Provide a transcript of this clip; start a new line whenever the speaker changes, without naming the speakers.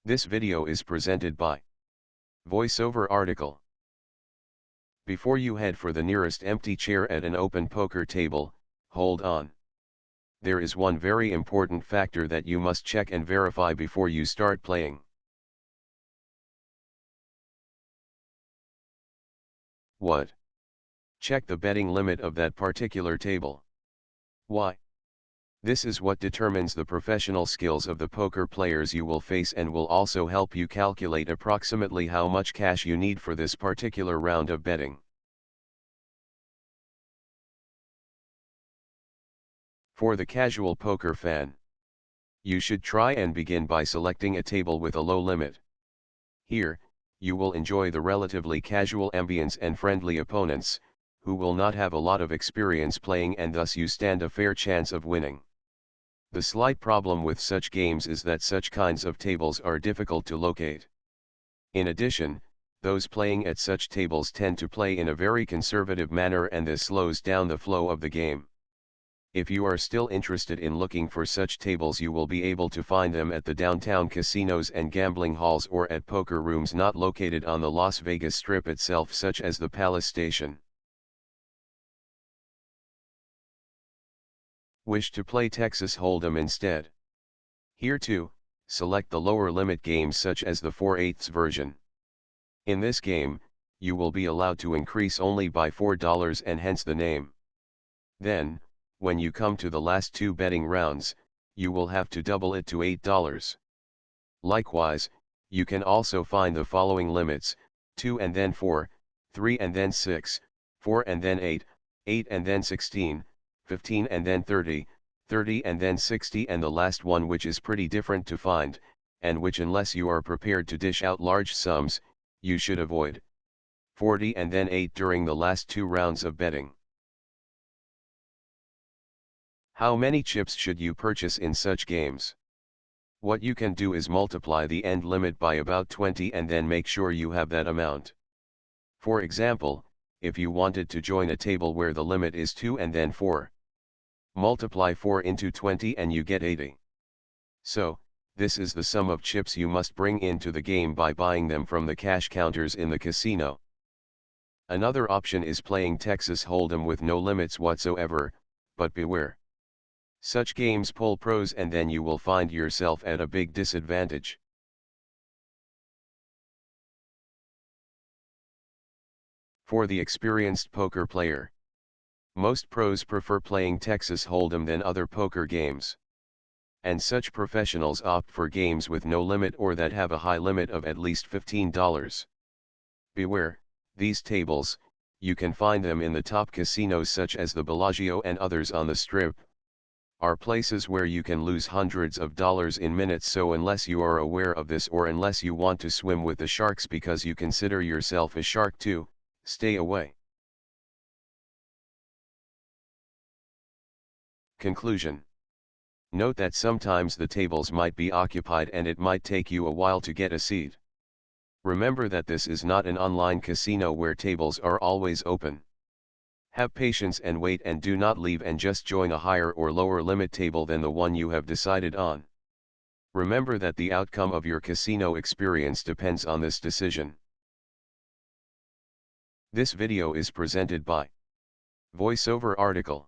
This video is presented by VoiceOver Article. Before you head for the nearest empty chair at an open poker table, hold on. There is one very important factor that you must check and verify before you start playing. What? Check the betting limit of that particular table. Why? This is what determines the professional skills of the poker players you will face and will also help you calculate approximately how much cash you need for this particular round of betting. For the casual poker fan, you should try and begin by selecting a table with a low limit. Here, you will enjoy the relatively casual ambience and friendly opponents, who will not have a lot of experience playing, and thus you stand a fair chance of winning. The slight problem with such games is that such kinds of tables are difficult to locate. In addition, those playing at such tables tend to play in a very conservative manner, and this slows down the flow of the game. If you are still interested in looking for such tables, you will be able to find them at the downtown casinos and gambling halls or at poker rooms not located on the Las Vegas Strip itself, such as the Palace Station. Wish to play Texas Hold'em instead? Here too, select the lower limit games such as the 4/8 version. In this game, you will be allowed to increase only by $4, and hence the name. Then, when you come to the last two betting rounds, you will have to double it to $8. Likewise, you can also find the following limits: 2 and then 4, 3 and then 6, 4 and then 8, 8 and then 16, 15 and then 30, 30 and then 60, and the last one, which is pretty different to find, and which, unless you are prepared to dish out large sums, you should avoid: 40 and then 8 during the last two rounds of betting. How many chips should you purchase in such games? What you can do is multiply the end limit by about 20 and then make sure you have that amount. For example, if you wanted to join a table where the limit is 2 and then 4, multiply 4 into 20 and you get 80. So, this is the sum of chips you must bring into the game by buying them from the cash counters in the casino. Another option is playing Texas Hold'em with no limits whatsoever, but beware. Such games pull pros, and then you will find yourself at a big disadvantage. For the experienced poker player, most pros prefer playing Texas Hold'em than other poker games. And such professionals opt for games with no limit or that have a high limit of at least $15. Beware, these tables, you can find them in the top casinos such as the Bellagio and others on the Strip, are places where you can lose hundreds of dollars in minutes. So unless you are aware of this, or unless you want to swim with the sharks because you consider yourself a shark too, stay away. Conclusion. Note that sometimes the tables might be occupied and it might take you a while to get a seat. Remember that this is not an online casino where tables are always open. Have patience and wait, and do not leave and just join a higher or lower limit table than the one you have decided on. Remember that the outcome of your casino experience depends on this decision. This video is presented by VoiceOver Article.